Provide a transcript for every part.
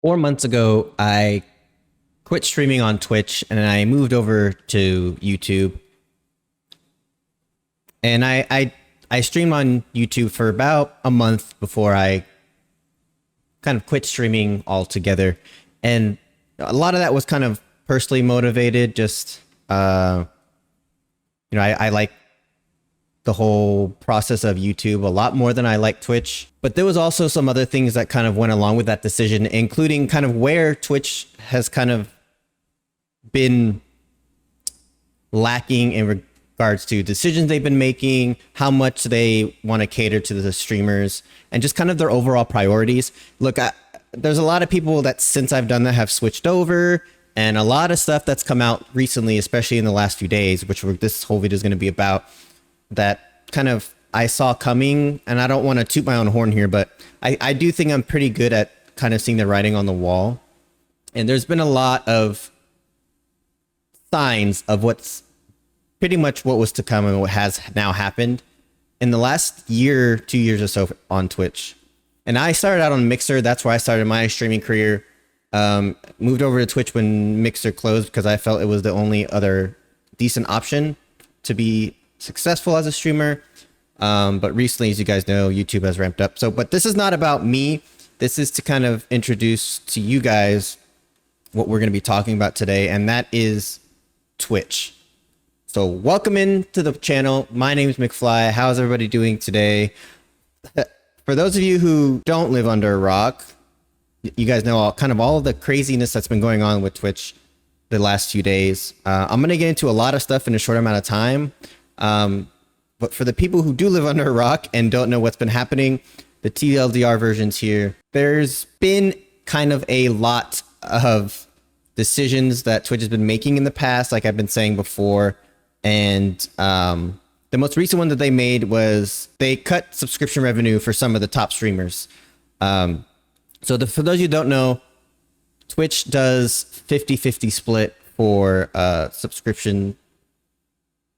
4 months ago, I quit streaming on Twitch and I moved over to YouTube. And I streamed on YouTube for about a month before I kind of quit streaming altogether. And a lot of that was kind of personally motivated. Just, I like the whole process of YouTube a lot more than I like Twitch. But there was also some other things that kind of went along with that decision, including kind of where Twitch has kind of been lacking in regards to decisions they've been making, how much they want to cater to the streamers, and just kind of their overall priorities. Look, there's a lot of people that since I've done that have switched over, and a lot of stuff that's come out recently, especially in the last few days, which this whole video is going to be about, that kind of I saw coming. And I don't want to toot my own horn here, but I do think I'm pretty good at kind of seeing the writing on the wall. And there's been a lot of signs of what's pretty much what was to come and what has now happened in the last year, 2 years or so on Twitch. And I started out on Mixer. That's where I started my streaming career. Moved over to Twitch when Mixer closed because I felt it was the only other decent option to be successful as a streamer. But recently, as you guys know, YouTube has ramped up. But this is not about me. This is to kind of introduce to you guys what we're going to be talking about today, and that is Twitch. So welcome into the channel. My name is McFly. How's everybody doing today? For those of you who don't live under a rock, you guys know all of the craziness that's been going on with Twitch the last few days. I'm going to get into a lot of stuff in a short amount of time. But for the people who do live under a rock and don't know what's been happening, the TLDR versions here, there's been kind of a lot of decisions that Twitch has been making in the past, like I've been saying before. And the most recent one that they made was they cut subscription revenue for some of the top streamers. For those of you who don't know, Twitch does 50-50 split for subscription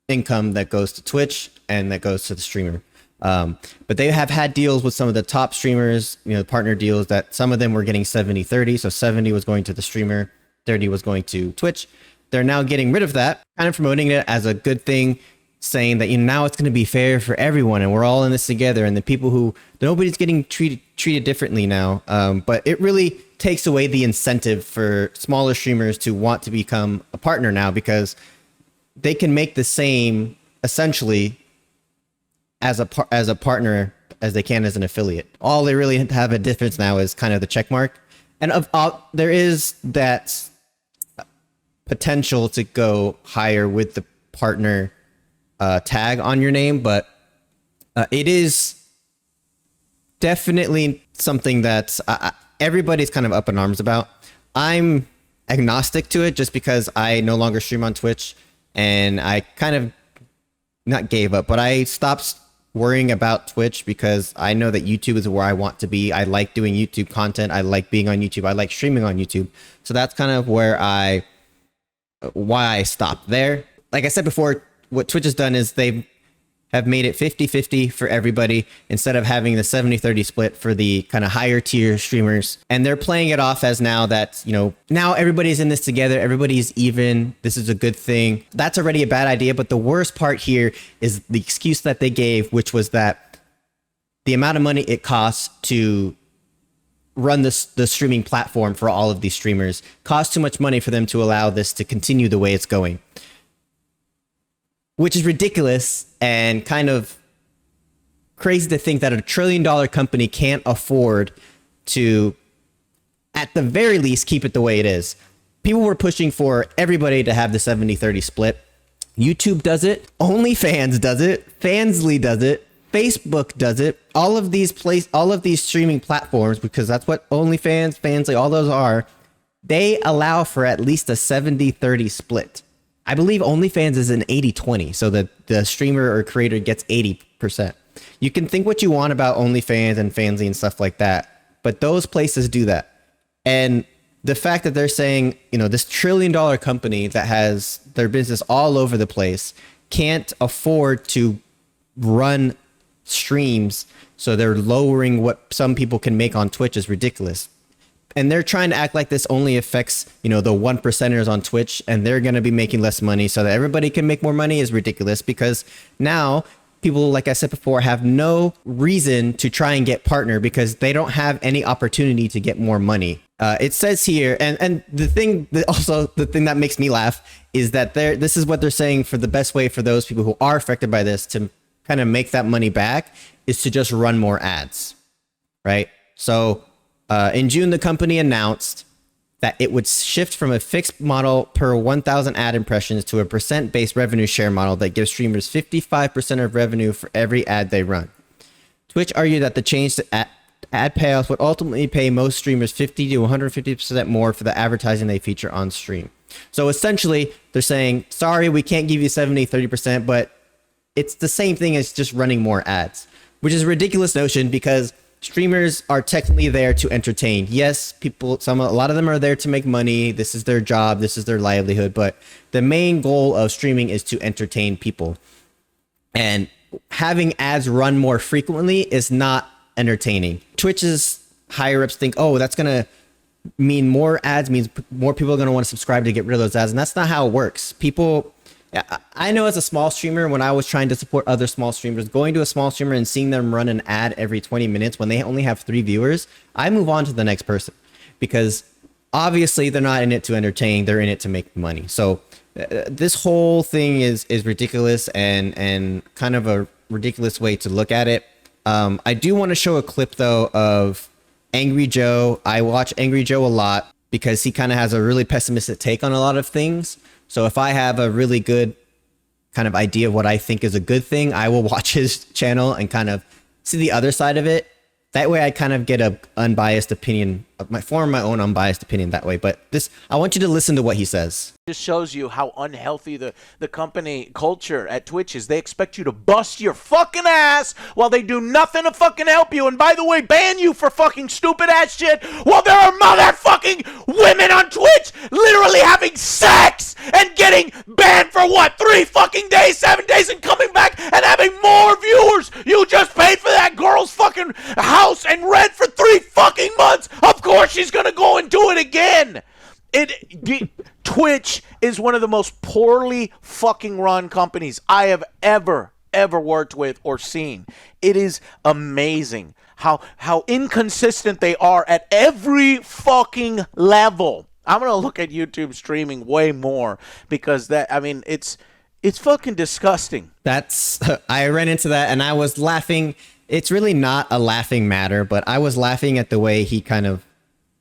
income that goes to Twitch and that goes to the streamer. But they have had deals with some of the top streamers, partner deals that some of them were getting 70-30. So 70 was going to the streamer, 30 was going to Twitch. They're now getting rid of that, kind of promoting it as a good thing, saying that now it's going to be fair for everyone and we're all in this together, and the people who nobody's getting treated differently now. But it really takes away the incentive for smaller streamers to want to become a partner now, because they can make the same essentially as a partner as they can as an affiliate. All they really have a difference now is kind of the check mark, and there is that potential to go higher with the partner tag on your name, but it is definitely something that everybody's kind of up in arms about. I'm agnostic to it just because I no longer stream on Twitch, and I kind of not gave up, but I stopped worrying about Twitch because I know that YouTube is where I want to be. I like doing YouTube content. I like being on YouTube. I like streaming on YouTube. So that's kind of why I stopped there. Like I said before, what Twitch has done is they have made it 50-50 for everybody instead of having the 70-30 split for the kind of higher tier streamers. And they're playing it off as now that, now everybody's in this together. Everybody's even. This is a good thing. That's already a bad idea. But the worst part here is the excuse that they gave, which was that the amount of money it costs to run the streaming platform for all of these streamers costs too much money for them to allow this to continue the way it's going, which is ridiculous and kind of crazy to think that a $1 trillion company can't afford to, at the very least, keep it the way it is. People were pushing for everybody to have the 70-30 split. YouTube does it. OnlyFans does it. Fansly does it. Facebook does it. All of these streaming platforms, because that's what OnlyFans, Fansly, all those are, they allow for at least a 70-30 split. I believe OnlyFans is an 80-20, so that the streamer or creator gets 80%. You can think what you want about OnlyFans and Fansly and stuff like that, but those places do that. And the fact that they're saying, this $1 trillion company that has their business all over the place can't afford to run streams, so they're lowering what some people can make on Twitch is ridiculous. And they're trying to act like this only affects, you know, the 1%ers on Twitch and they're going to be making less money so that everybody can make more money is ridiculous, because now people, like I said before, have no reason to try and get partner because they don't have any opportunity to get more money. It says here, and the thing that makes me laugh is that this is what they're saying for the best way for those people who are affected by this to kind of make that money back is to just run more ads, right? So in June, the company announced that it would shift from a fixed model per 1,000 ad impressions to a percent-based revenue share model that gives streamers 55% of revenue for every ad they run. Twitch argued that the change to ad payouts would ultimately pay most streamers 50 to 150% more for the advertising they feature on stream. So essentially, they're saying, sorry, we can't give you 70, 30%, but it's the same thing as just running more ads, which is a ridiculous notion because streamers are technically there to entertain. Yes, a lot of them are there to make money. This is their job. This is their livelihood. But the main goal of streaming is to entertain people. And having ads run more frequently is not entertaining. Twitch's higher ups think, oh, that's going to mean more ads means more people are going to want to subscribe to get rid of those ads. And that's not how it works. I know as a small streamer, when I was trying to support other small streamers, going to a small streamer and seeing them run an ad every 20 minutes when they only have 3 viewers, I move on to the next person because obviously they're not in it to entertain. They're in it to make money. So this whole thing is ridiculous and kind of a ridiculous way to look at it. I do want to show a clip, though, of Angry Joe. I watch Angry Joe a lot because he kind of has a really pessimistic take on a lot of things. So if I have a really good kind of idea of what I think is a good thing, I will watch his channel and kind of see the other side of it. That way I kind of get a unbiased opinion of my own unbiased opinion that way. But I want you to listen to what he says. Just shows you how unhealthy the company culture at Twitch is. They expect you to bust your fucking ass while they do nothing to fucking help you. And by the way, ban you for fucking stupid ass shit while there are motherfucking women on Twitch literally having sex and getting banned for what, 3 fucking days, 7 days, and coming back and having more viewers. You just paid for that girl's fucking house and rent for 3 fucking months. Of course she's gonna go and do it again. Twitch is one of the most poorly fucking run companies I have ever worked with or seen. It is amazing how inconsistent they are at every fucking level. I'm gonna look at YouTube streaming way more because it's fucking disgusting. I ran into that and I was laughing. It's really not a laughing matter, but I was laughing at the way he kind of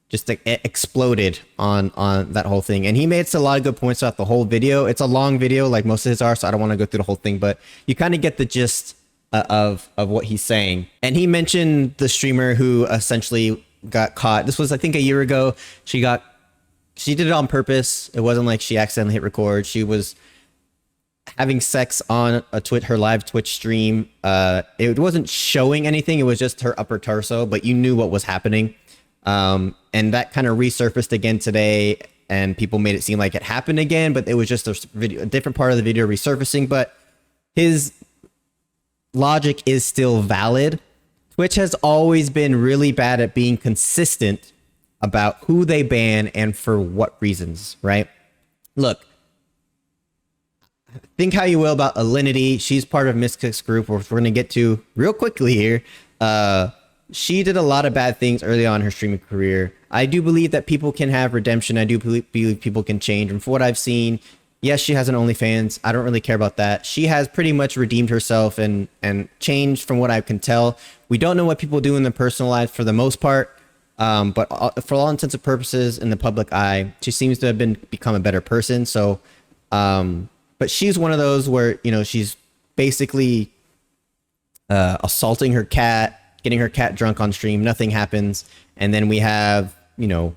just exploded on that whole thing. And he made a lot of good points throughout the whole video. It's a long video like most of his are, so I don't want to go through the whole thing, but you kind of get the gist of what he's saying. And he mentioned the streamer who essentially got caught. This was, I think, a year ago. She did it on purpose. It wasn't like she accidentally hit record. She was having sex on her live Twitch stream. It wasn't showing anything. It was just her upper torso, but you knew what was happening. And that kind of resurfaced again today, and people made it seem like it happened again, but it was just a different part of the video resurfacing. But his logic is still valid. Twitch has always been really bad at being consistent about who they ban and for what reasons, right? Look, think how you will about Alinity. She's part of Mystic's group, which we're going to get to real quickly here. She did a lot of bad things early on in her streaming career. I do believe that people can have redemption. I do believe people can change. And for what I've seen, yes, she has an OnlyFans. I don't really care about that. She has pretty much redeemed herself and changed from what I can tell. We don't know what people do in their personal lives for the most part. But for all intents and purposes in the public eye, she seems to have become a better person. So, but she's one of those where, you know, she's basically assaulting her cat, getting her cat drunk on stream, nothing happens. And then we have, you know,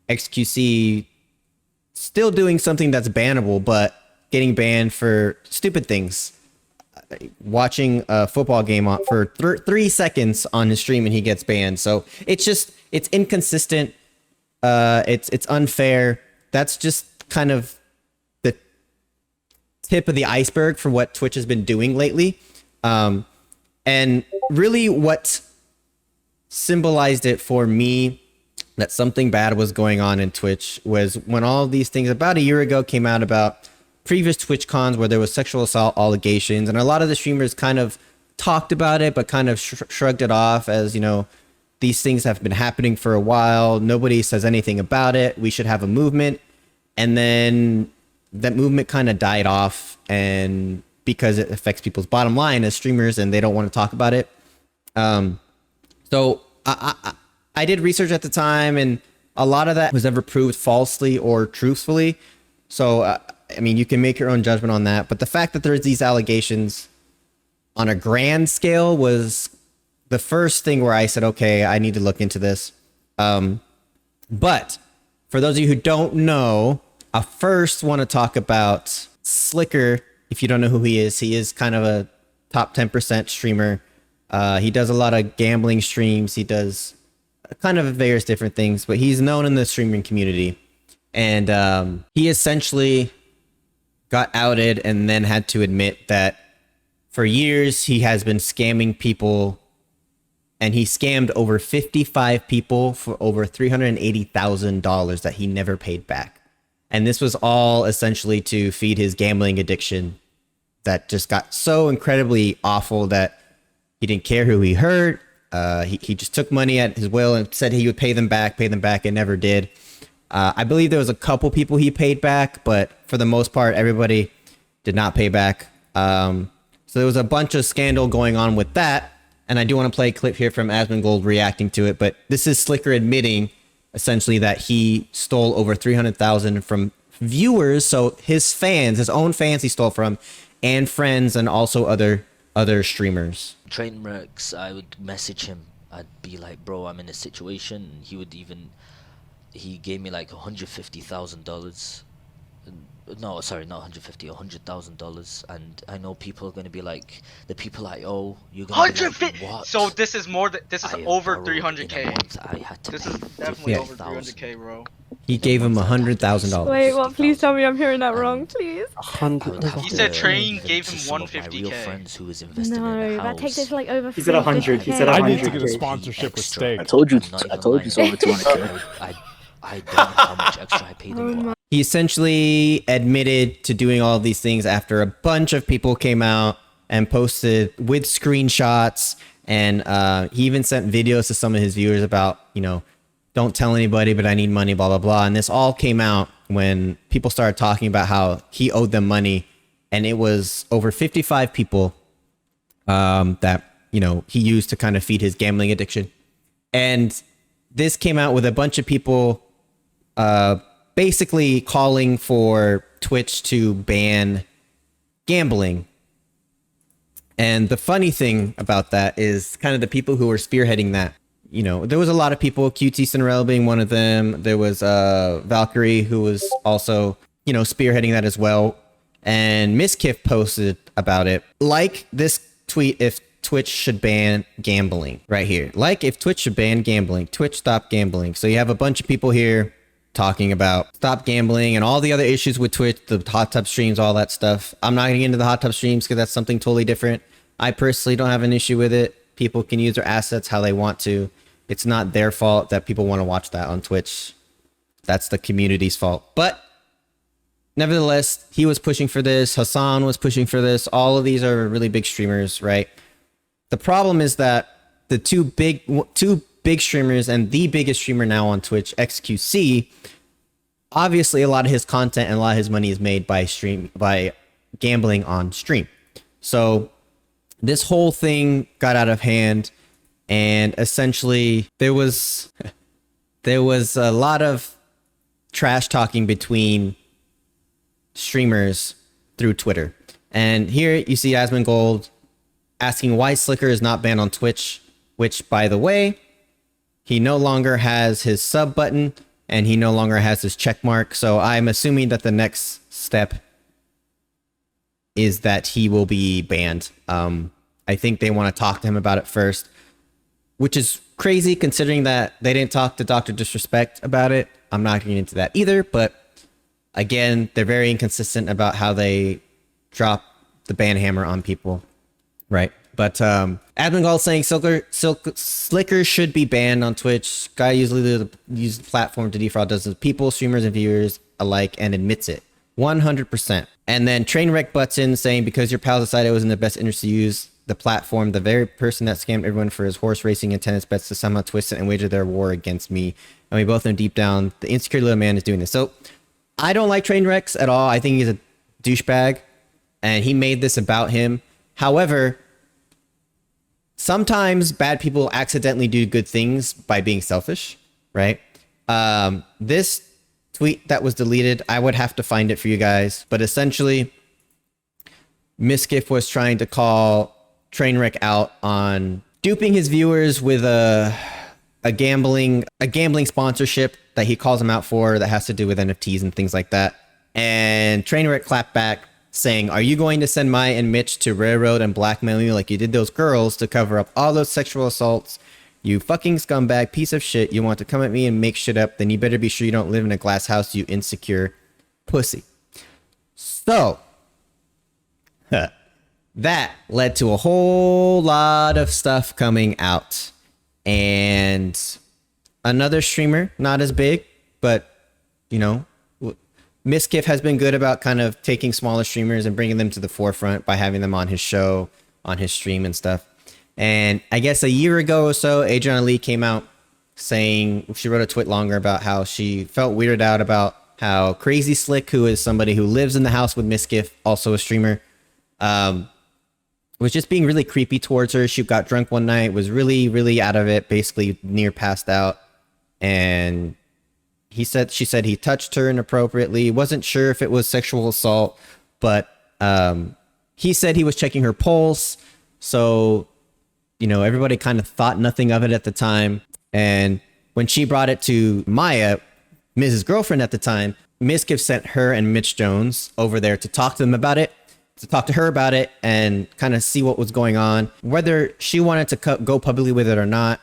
XQC still doing something that's bannable, but getting banned for stupid things. Watching a football game for 3 seconds on his stream and he gets banned. So it's inconsistent. It's unfair. That's just kind of the tip of the iceberg for what Twitch has been doing lately. And really what symbolized it for me that something bad was going on in Twitch was when all of these things about a year ago came out about previous Twitch cons where there was sexual assault allegations, and a lot of the streamers kind of talked about it, but kind of shrugged it off as, you know, these things have been happening for a while. Nobody says anything about it. We should have a movement. And then that movement kind of died off, and because it affects people's bottom line as streamers and they don't want to talk about it. So I did research at the time, and a lot of that was never proved falsely or truthfully. So, I mean, you can make your own judgment on that. But the fact that there's these allegations on a grand scale was the first thing where I said, okay, I need to look into this. But for those of you who don't know, I first want to talk about Slicker. If you don't know who he is kind of a top 10% streamer. He does a lot of gambling streams. He does kind of various different things, but he's known in the streaming community. And he essentially got outed and then had to admit that for years he has been scamming people, and he scammed over 55 people for over $380,000 that he never paid back. And this was all essentially to feed his gambling addiction that just got so incredibly awful that he didn't care who he hurt. He just took money at his will and said he would pay them back, and never did. I believe there was a couple people he paid back, but for the most part, everybody did not pay back. So there was a bunch of scandal going on with that. And I do want to play a clip here from Asmongold reacting to it, but this is Slicker admitting essentially that he stole over $300,000 from viewers. So his fans, his own fans he stole from, and friends, and also other streamers. Trainwrecks, I would message him. I'd be like, bro, I'm in a situation. And he gave me like $150,000. No, sorry, not 150, $100,000. And I know people are going to be like, the people I owe, you're going to be like, what? So this is more than, this is over borrowed 300K. I had to This pay is definitely over 50,000. 300K, bro. He gave him $100,000. Wait, what? Please tell me I'm hearing that wrong, please. He said Train even gave to him some of my real 150K. friends who was invested in No, the that house. takes it to like over. He said 100. He said $350K. I need to get a $100K. sponsorship with steak. I told you. Not I even told you it's over lying. 200K. I don't know how much extra I paid him. He essentially admitted to doing all of these things after a bunch of people came out and posted with screenshots. And he even sent videos to some of his viewers about, you know, don't tell anybody, but I need money, blah, blah, blah. And this all came out when people started talking about how he owed them money. And it was over 55 people that, you know, he used to kind of feed his gambling addiction. And this came out with a bunch of people basically calling for Twitch to ban gambling. And the funny thing about that is kind of the people who were spearheading that. You know, there was a lot of people, QT Cinderella being one of them. There was Valkyrie, who was also, you know, spearheading that as well. And Miss Kiff posted about it. Like this tweet, if Twitch should ban gambling, right here. Like if Twitch should ban gambling, Twitch stop gambling. So you have a bunch of people here talking about stop gambling and all the other issues with Twitch, the hot tub streams, all that stuff. I'm not getting into the hot tub streams because that's something totally different. I personally don't have an issue with it. People can use their assets how they want to. It's not their fault that people want to watch that on Twitch. That's the community's fault. But nevertheless, he was pushing for this. Hassan was pushing for this. All of these are really big streamers, right? The problem is that the two big streamers and the biggest streamer now on Twitch, XQC, obviously a lot of his content and a lot of his money is made by gambling on stream. So this whole thing got out of hand, and essentially there was a lot of trash talking between streamers through Twitter. And here you see Asmongold asking why Slicker is not banned on Twitch, which, by the way, he no longer has his sub button and he no longer has his check mark. So I'm assuming that the next step is that he will be banned. I think they want to talk to him about it first, which is crazy considering that they didn't talk to Dr. Disrespect about it. I'm not getting into that either, but again, they're very inconsistent about how they drop the ban hammer on people, right? But Admin Gall saying Slicker should be banned on Twitch. Guy usually uses the platform to defraud dozens of people, streamers and viewers alike, and admits it 100%. And then Trainwreck butts in saying because your pals decided it was in the best interest to use the platform, the very person that scammed everyone for his horse racing and tennis bets to somehow twist it and wager their war against me. And we both know deep down the insecure little man is doing this. So I don't like Trainwrecks at all. I think he's a douchebag, and he made this about him. However, sometimes bad people accidentally do good things by being selfish, right? This tweet that was deleted, I would have to find it for you guys, but essentially Miskiff was trying to call Trainwreck out on duping his viewers with a gambling sponsorship that he calls him out for that has to do with NFTs and things like that. And Trainwreck clapped back saying, "Are you going to send Maya and Mitch to railroad and blackmail you like you did those girls to cover up all those sexual assaults? You fucking scumbag piece of shit. You want to come at me and make shit up? Then you better be sure you don't live in a glass house, you insecure pussy." So that led to a whole lot of stuff coming out. And another streamer, not as big, but, you know, Miskiff has been good about kind of taking smaller streamers and bringing them to the forefront by having them on his show, on his stream and stuff. And I guess a year ago or so, Adriana Lee came out saying, she wrote a tweet longer about how she felt weirded out about how Crazy Slick, who is somebody who lives in the house with Miskiff, also a streamer, was just being really creepy towards her. She got drunk one night, was really, really out of it, basically near passed out. And she said he touched her inappropriately. Wasn't sure if it was sexual assault, but he said he was checking her pulse. So, you know, everybody kind of thought nothing of it at the time. And when she brought it to Maya, Mrs. Girlfriend at the time, Miskiff sent her and Mitch Jones over there to talk to them about it, to talk to her about it and kind of see what was going on, whether she wanted to go publicly with it or not,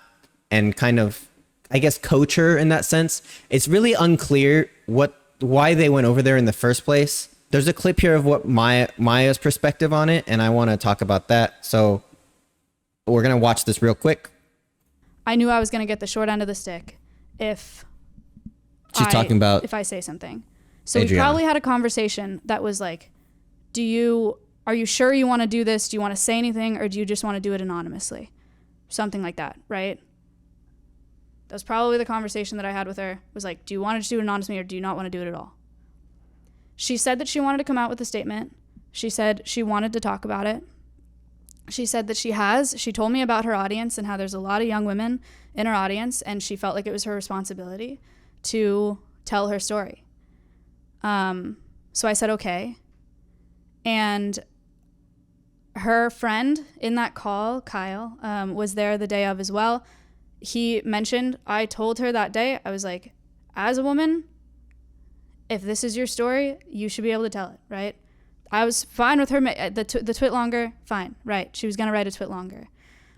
and kind of, I guess, coach her in that sense. It's really unclear why they went over there in the first place. There's a clip here of what Maya's perspective on it, and I want to talk about that. So we're going to watch this real quick. I knew I was going to get the short end of the stick if talking about if I say something. So Adriana. We probably had a conversation that was like, are you sure you want to do this? Do you want to say anything, or do you just want to do it anonymously? Something like that, right? That was probably the conversation that I had with her, was like, do you want to just do it anonymously, or do you not want to do it at all? She said that she wanted to come out with a statement. She said she wanted to talk about it. She said that she told me about her audience and how there's a lot of young women in her audience, and she felt like it was her responsibility to tell her story. So I said, okay. And her friend in that call, Kyle, was there the day of as well. He mentioned, I told her that day, I was like, as a woman, if this is your story, you should be able to tell it, right? I was fine with her, the twit longer, fine, right? She was going to write a twit longer.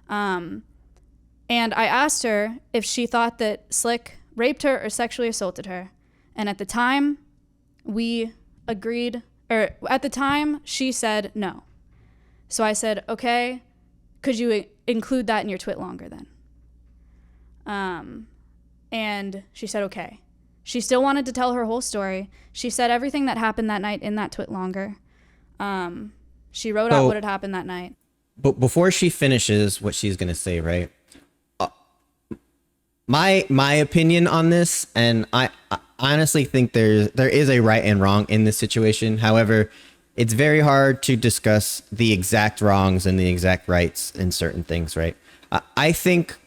And I asked her if she thought that Slick raped her or sexually assaulted her. And at the time, we agreed, or at the time, she said no. So I said, okay, could you include that in your twit longer then? And she said, okay. She still wanted to tell her whole story. She said everything that happened that night in that twit longer. She wrote out what had happened that night. But before she finishes what she's going to say, right? My opinion on this, and I honestly think there is a right and wrong in this situation. However, it's very hard to discuss the exact wrongs and the exact rights in certain things, right? I think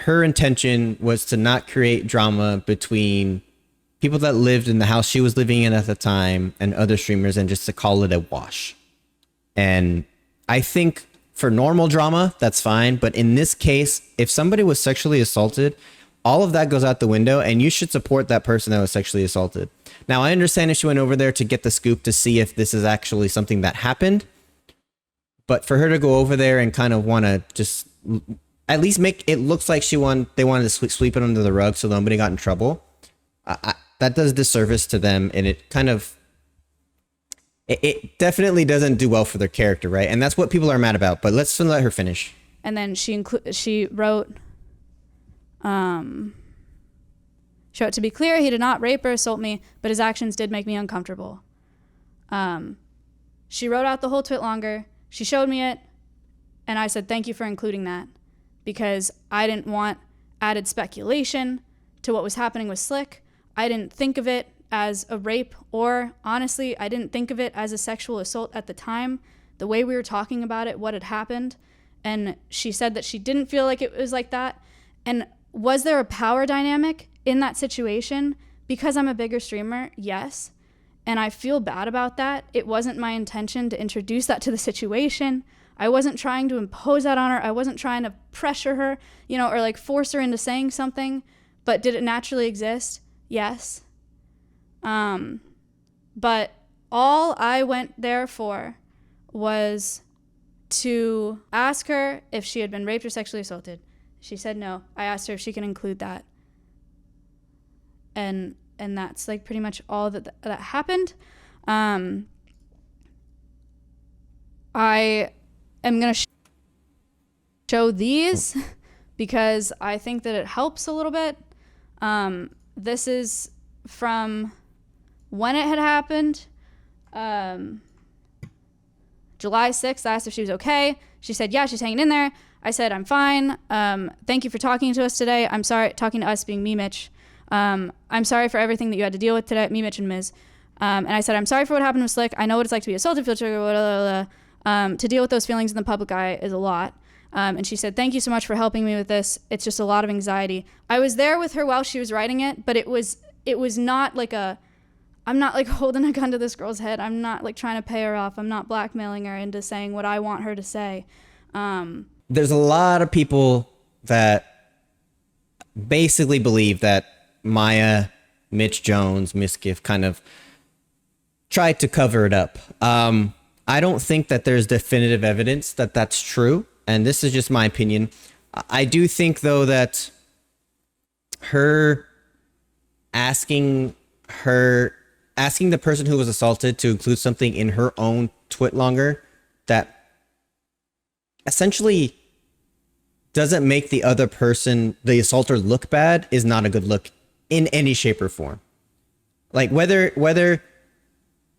her intention was to not create drama between people that lived in the house she was living in at the time and other streamers, and just to call it a wash. And I think for normal drama, that's fine. But in this case, if somebody was sexually assaulted, all of that goes out the window, and you should support that person that was sexually assaulted. Now, I understand if she went over there to get the scoop to see if this is actually something that happened, but for her to go over there and kind of want to just at least make it looks like they wanted to sweep it under the rug so nobody got in trouble, that does disservice to them, and it kind of it definitely doesn't do well for their character, right? And that's what people are mad about. But let's let her finish. And then she wrote, to be clear, he did not rape or assault me, but his actions did make me uncomfortable. She wrote out the whole twit longer. She showed me it, and I said, thank you for including that, because I didn't want added speculation to what was happening with Slick. I didn't think of it as a rape, or honestly, I didn't think of it as a sexual assault at the time, the way we were talking about it, what had happened. And she said that she didn't feel like it was like that. And was there a power dynamic in that situation? Because I'm a bigger streamer, yes. And I feel bad about that. It wasn't my intention to introduce that to the situation. I wasn't trying to impose that on her. I wasn't trying to pressure her, or like force her into saying something. But did it naturally exist? Yes. But all I went there for was to ask her if she had been raped or sexually assaulted. She said no. I asked her if she can include that. And that's like pretty much all that happened. I am going to show these because I think that it helps a little bit. This is from when it had happened. July 6th, I asked if she was okay. She said, yeah, she's hanging in there. I said, I'm fine. Thank you for talking to us today. I'm sorry, talking to us being me, Mitch. I'm sorry for everything that you had to deal with today, me, Mitch, and Ms. And I said, I'm sorry for what happened with Slick. I know what it's like to be assaulted, feel triggered, blah, blah, blah. To deal with those feelings in the public eye is a lot. And she said, thank you so much for helping me with this. It's just a lot of anxiety. I was there with her while she was writing it, but it was not like I'm not like holding a gun to this girl's head. I'm not like trying to pay her off. I'm not blackmailing her into saying what I want her to say. There's a lot of people that basically believe that Maya, Mitch Jones, Miskiff kind of tried to cover it up. I don't think that there's definitive evidence that that's true. And this is just my opinion. I do think, though, that her asking the person who was assaulted to include something in her own twit longer that essentially doesn't make the other person, the assaulter, look bad is not a good look in any shape or form. Like whether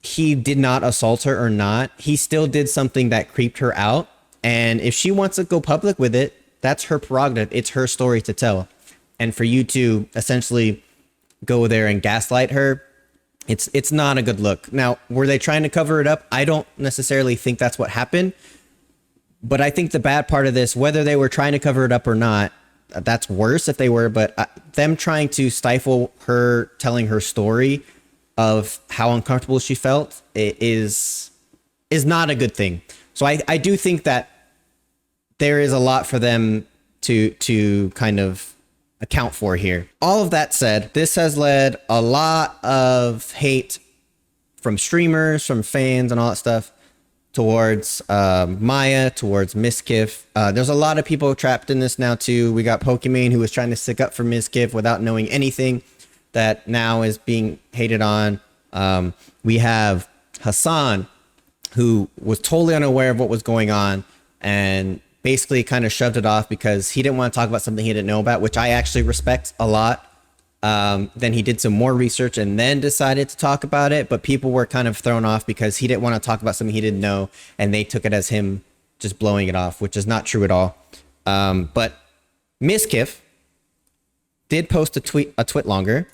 he did not assault her or not, he still did something that creeped her out. And if she wants to go public with it, that's her prerogative. It's her story to tell. And for you to essentially go there and gaslight her, it's not a good look. Now, were they trying to cover it up? I don't necessarily think that's what happened. But I think the bad part of this, whether they were trying to cover it up or not, that's worse if they were. But them trying to stifle her telling her story of how uncomfortable she felt is not a good thing. So I do think that there is a lot for them to kind of account for here. All of that said, this has led a lot of hate from streamers, from fans and all that stuff towards Maya, towards Miskiff. There's a lot of people trapped in this now too. We got Pokimane, who was trying to stick up for Miskiff without knowing anything, that now is being hated on. We have Hassan, who was totally unaware of what was going on and basically kind of shoved it off because he didn't want to talk about something he didn't know about, which I actually respect a lot. Then he did some more research and then decided to talk about it, but people were kind of thrown off because he didn't want to talk about something he didn't know, and they took it as him just blowing it off, which is not true at all. But Miskiff did post a twit longer,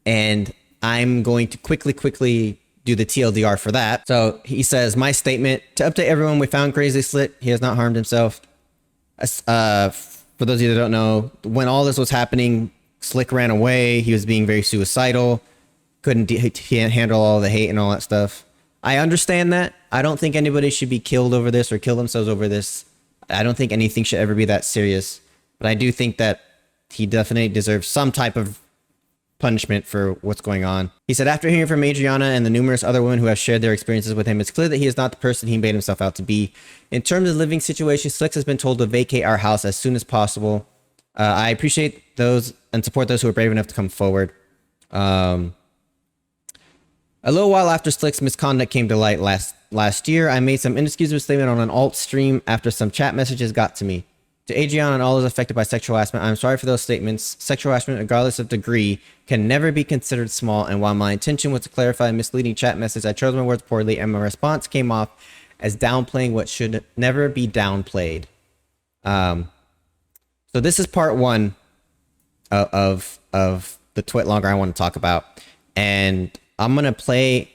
and I'm going to quickly do the TLDR for that. So he says, my statement: to update everyone, we found Crazy Slit. He has not harmed himself. For those of you that don't know, when all this was happening, Slick ran away. He was being very suicidal. Couldn't handle all the hate and all that stuff. I understand that. I don't think anybody should be killed over this or kill themselves over this. I don't think anything should ever be that serious. But I do think that he definitely deserves some type of punishment for what's going on. He said, after hearing from Adriana and the numerous other women who have shared their experiences with him, it's clear that he is not the person he made himself out to be. In terms of the living situation, Slicks has been told to vacate our house as soon as possible. I appreciate those and support those who are brave enough to come forward. A little while after Slick's misconduct came to light last year, I made some inexcusable statement on an alt stream after some chat messages got to me. To Adriana and all those affected by sexual harassment, I'm sorry for those statements. Sexual harassment, regardless of degree, can never be considered small, and while my intention was to clarify a misleading chat message, I chose my words poorly, and my response came off as downplaying what should never be downplayed. So this is part one of the twit longer I want to talk about, and I'm gonna play.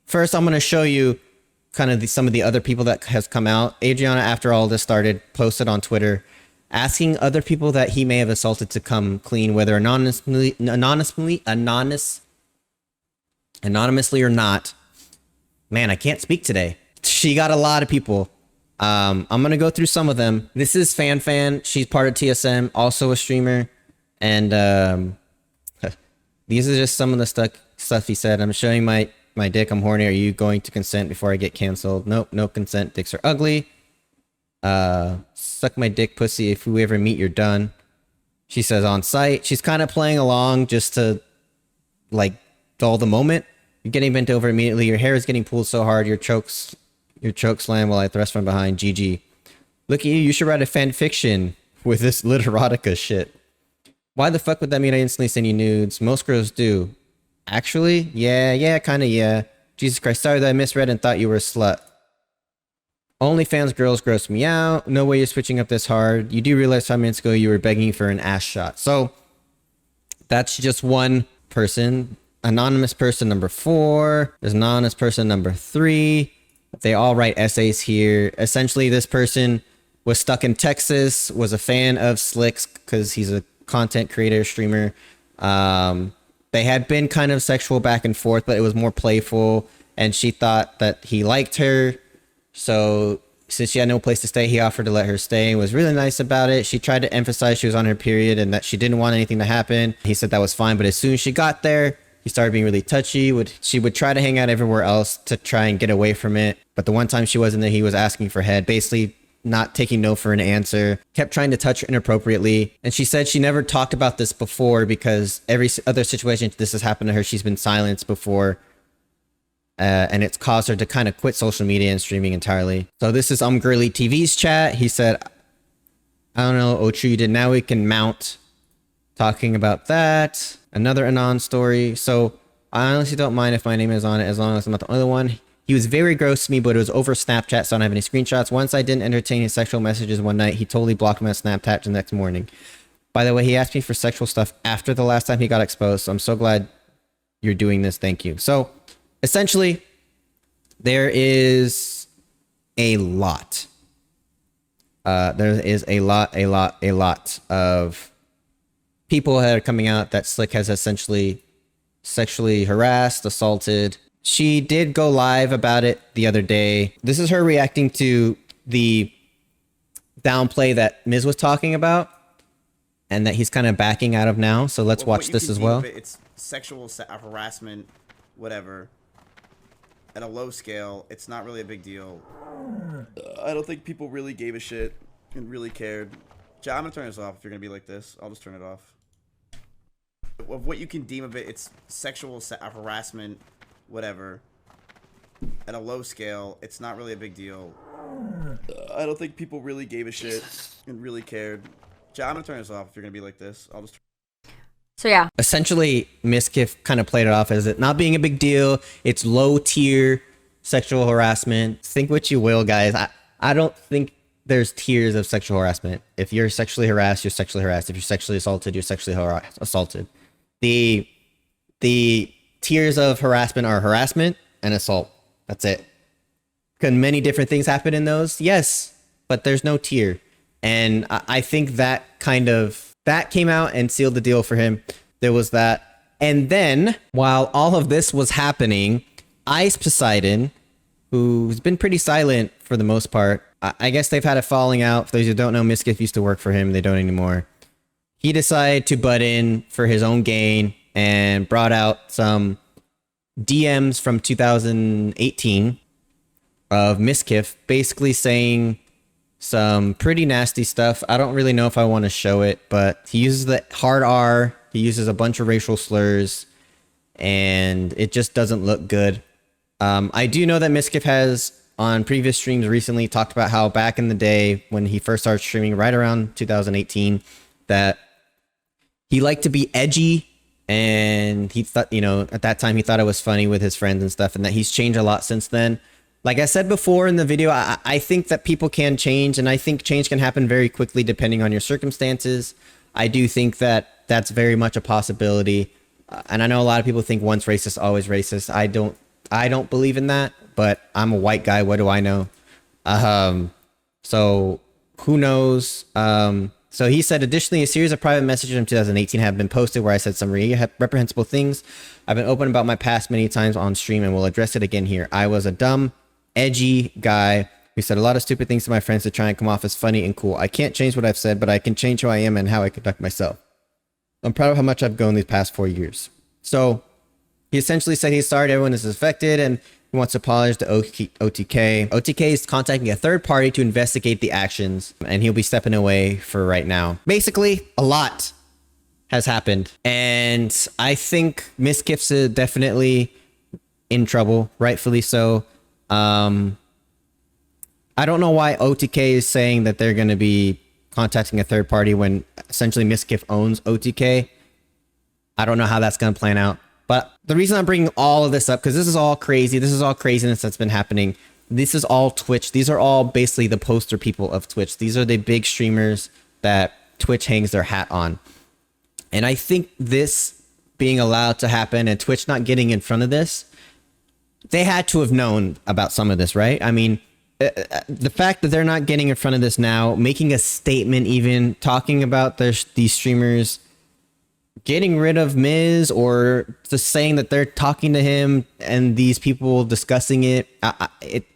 First, I'm gonna show you kind of some of the other people that has come out. Adriana, after all this started, posted on Twitter asking other people that he may have assaulted to come clean, whether anonymously or not. Man, I can't speak today. She got a lot of people. I'm gonna go through some of them. This is Fan. She's part of TSM, also a streamer, and these are just some of the stuff he said. I'm showing my dick. I'm horny. Are you going to consent before I get canceled? Nope, no consent. Dicks are ugly. Suck my dick, pussy. If we ever meet, you're done. She says on site. She's kind of playing along just to like dull the moment. You're getting bent over immediately. Your hair is getting pulled so hard. Your choke slam while I thrust from behind. GG. Look at you. You should write a fan fiction with this lit erotica shit. Why the fuck would that mean I instantly send you nudes? Most girls do. Actually? Yeah, kinda yeah. Jesus Christ, sorry that I misread and thought you were a slut. OnlyFans girls gross me out. No way you're switching up this hard. You do realize 5 minutes ago you were begging for an ass shot. So, that's just one person. Anonymous person number 4. There's anonymous person number 3. They all write essays here. Essentially, this person was stuck in Texas, was a fan of Slicks because he's a content creator, streamer. They had been kind of sexual back and forth, but it was more playful, and she thought that he liked her. So since she had no place to stay, he offered to let her stay and was really nice about it. She tried to emphasize she was on her period and that she didn't want anything to happen. He said that was fine, but as soon as she got there, he started being really touchy. She would try to hang out everywhere else to try and get away from it. But the one time she wasn't there, he was asking for head, basically not taking no for an answer, kept trying to touch her inappropriately. And she said she never talked about this before because every other situation this has happened to her, she's been silenced before. And it's caused her to kind of quit social media and streaming entirely. So this is Girly TV's chat. He said, I don't know, oh true you did. Now we can mount talking about that. Another Anon story. So I honestly don't mind if my name is on it as long as I'm not the only one. He was very gross to me, but it was over Snapchat, so I don't have any screenshots. Once I didn't entertain his sexual messages one night, he totally blocked me on Snapchat the next morning. By the way, he asked me for sexual stuff after the last time he got exposed, so I'm so glad you're doing this. Thank you. So essentially, there is a lot. There is a lot of people that are coming out that Slick has essentially sexually harassed, assaulted. She did go live about it the other day. This is her reacting to the downplay that Miz was talking about and that he's kind of backing out of now. So let's watch this as well. It's sexual harassment, whatever. At a low scale, it's not really a big deal. I don't think people really gave a shit and really cared. I'm gonna turn this off if you're gonna be like this. I'll just turn it off. Of what you can deem of it, it's sexual harassment, whatever. At a low scale, it's not really a big deal. I don't think people really gave a shit and really cared. I'm gonna turn this off if you're gonna be like this. I'll just. So yeah. Essentially, Miskiff kind of played it off as it not being a big deal. It's low tier sexual harassment. Think what you will, guys. I don't think there's tiers of sexual harassment. If you're sexually harassed, you're sexually harassed. If you're sexually assaulted, you're sexually assaulted. The tiers of harassment are harassment and assault. That's it. Can many different things happen in those? Yes, but there's no tier. And I think that came out and sealed the deal for him. There was that. And then, while all of this was happening, Ice Poseidon, who's been pretty silent for the most part, I guess they've had a falling out. For those who don't know, Miskiff used to work for him. They don't anymore. He decided to butt in for his own gain and brought out some DMs from 2018 of Miskiff, basically saying some pretty nasty stuff. I don't really know if I want to show it, but he uses the hard R. He uses a bunch of racial slurs. and it just doesn't look good. I do know that Miskiff has on previous streams recently talked about how back in the day when he first started streaming right around 2018 that he liked to be edgy, and he thought, at that time he thought it was funny with his friends and stuff, and that he's changed a lot since then. Like I said before in the video, I think that people can change, and I think change can happen very quickly depending on your circumstances. I do think that that's very much a possibility. And I know a lot of people think once racist, always racist. I don't believe in that, but I'm a white guy. What do I know? So who knows? So he said, additionally, a series of private messages in 2018 have been posted where I said some reprehensible things. I've been open about my past many times on stream and will address it again here. I was a dumb, edgy guy who said a lot of stupid things to my friends to try and come off as funny and cool. I can't change what I've said, but I can change who I am and how I conduct myself. I'm proud of how much I've grown these past 4 years. So he essentially said he's sorry to everyone is affected and he wants to apologize to OTK. OTK is contacting a third party to investigate the actions, and he'll be stepping away for right now. Basically, a lot has happened, and I think Miskiff's definitely in trouble, rightfully so. I don't know why OTK is saying that they're going to be contacting a third party when essentially Miskiff owns OTK. I don't know how that's going to plan out. But the reason I'm bringing all of this up, because this is all crazy. This is all craziness that's been happening. This is all Twitch. These are all basically the poster people of Twitch. These are the big streamers that Twitch hangs their hat on. And I think this being allowed to happen and Twitch not getting in front of this, they had to have known about some of this, right? I mean, the fact that they're not getting in front of this now, making a statement, even talking about these streamers getting rid of Miz, or just saying that they're talking to him and these people discussing it,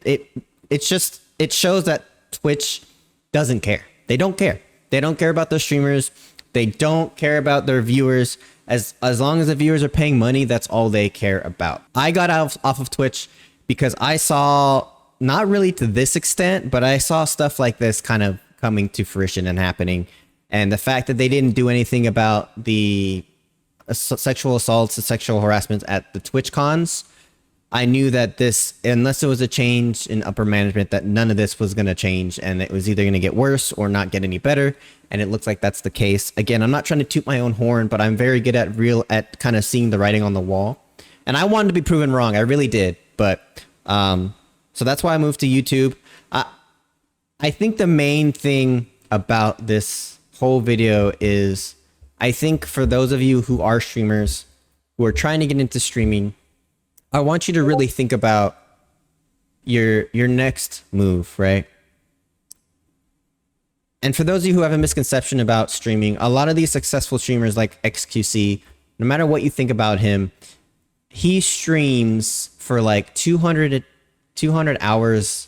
it shows that Twitch doesn't care. They don't care. They don't care about their streamers. They don't care about their viewers. As long as the viewers are paying money, that's all they care about. I got off of Twitch because I saw, not really to this extent, but I saw stuff like this kind of coming to fruition and happening. And the fact that they didn't do anything about the sexual assaults and sexual harassment at the Twitch cons, I knew that this, unless it was a change in upper management, that none of this was going to change, and it was either going to get worse or not get any better. And it looks like that's the case. Again, I'm not trying to toot my own horn, but I'm very good at kind of seeing the writing on the wall. And I wanted to be proven wrong. I really did. But so that's why I moved to YouTube. I think the main thing about this whole video is, I think for those of you who are streamers, who are trying to get into streaming, I want you to really think about your next move, right? And for those of you who have a misconception about streaming, a lot of these successful streamers like XQC, no matter what you think about him, he streams for like 200 hours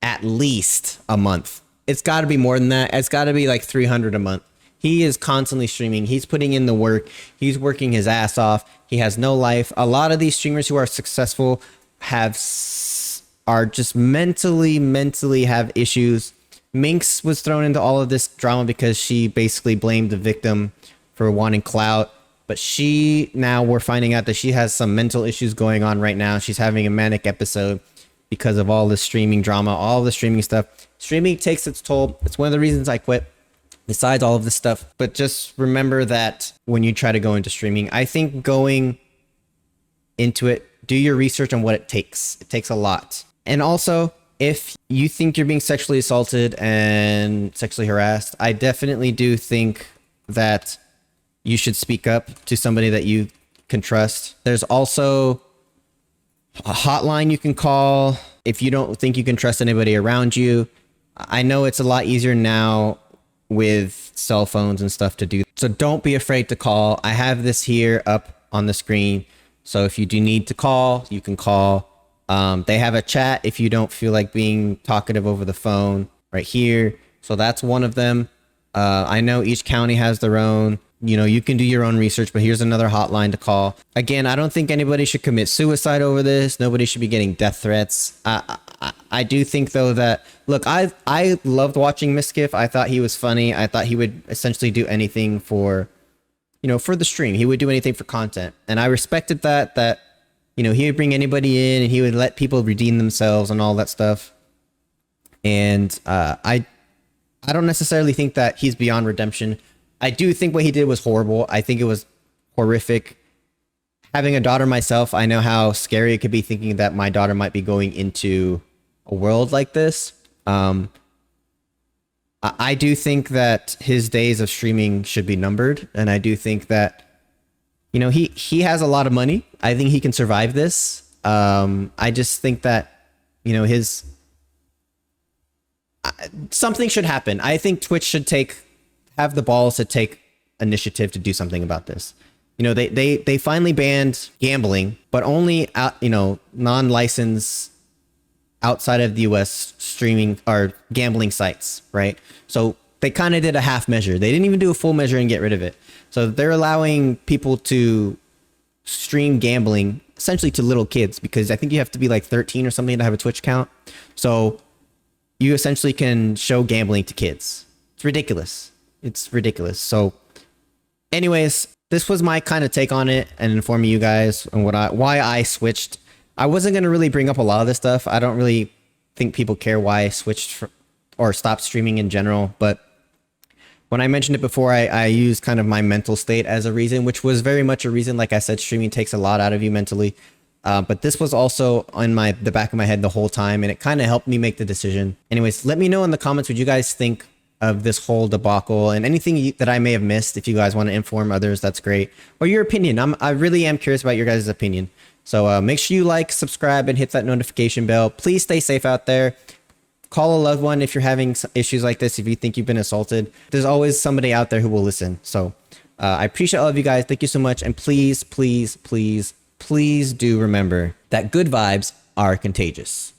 at least a month. It's got to be more than that. It's got to be like 300 a month. He is constantly streaming. He's putting in the work. He's working his ass off. He has no life. A lot of these streamers who are successful are just mentally have issues. Minx was thrown into all of this drama because she basically blamed the victim for wanting clout. But we're finding out that she has some mental issues going on right now. She's having a manic episode because of all the streaming drama, all the streaming stuff. Streaming takes its toll. It's one of the reasons I quit, besides all of this stuff. But just remember that when you try to go into streaming, I think going into it, do your research on what it takes. It takes a lot. And also, if you think you're being sexually assaulted and sexually harassed, I definitely do think that you should speak up to somebody that you can trust. There's also a hotline you can call if you don't think you can trust anybody around you. I know it's a lot easier now with cell phones and stuff to do, so don't be afraid to call. I have this here up on the screen, so if you do need to call, you can call. They have a chat if you don't feel like being talkative over the phone right here, so that's one of them. I know each county has their own. You can do your own research, but here's another hotline to call. Again, I don't think anybody should commit suicide over this. Nobody should be getting death threats. I do think, though, that, look, I loved watching Miskiff. I thought he was funny. I thought he would essentially do anything for you know, for the stream. He would do anything for content. And I respected that, you know, he would bring anybody in and he would let people redeem themselves and all that stuff. And I don't necessarily think that he's beyond redemption. I do think what he did was horrible. I think it was horrific. Having a daughter myself, I know how scary it could be thinking that my daughter might be going into a world like this. I do think that his days of streaming should be numbered, and I do think that, you know, he has a lot of money. I think he can survive this. I just think that, you know, something should happen. I think Twitch should have the balls to take initiative to do something about this. You know, they finally banned gambling, but only non-licensed outside of the US streaming or gambling sites, right? So they kind of did a half measure. They didn't even do a full measure and get rid of it. So they're allowing people to stream gambling essentially to little kids, because I think you have to be like 13 or something to have a Twitch account. So you essentially can show gambling to kids. It's ridiculous. It's ridiculous. So anyways, this was my kind of take on it and informing you guys on why I switched. I wasn't going to really bring up a lot of this stuff. I don't really think people care why I switched or stopped streaming in general. But when I mentioned it before, I used kind of my mental state as a reason, which was very much a reason. Like I said, streaming takes a lot out of you mentally. But this was also on the back of my head the whole time, and it kind of helped me make the decision. Anyways, let me know in the comments what you guys think of this whole debacle and anything that I may have missed. If you guys want to inform others, that's great. Or your opinion. I really am curious about your guys' opinion. So make sure you like, subscribe, and hit that notification bell. Please stay safe out there. Call a loved one if you're having issues like this, if you think you've been assaulted. There's always somebody out there who will listen. So I appreciate all of you guys. Thank you so much. And please, please, please, please do remember that good vibes are contagious.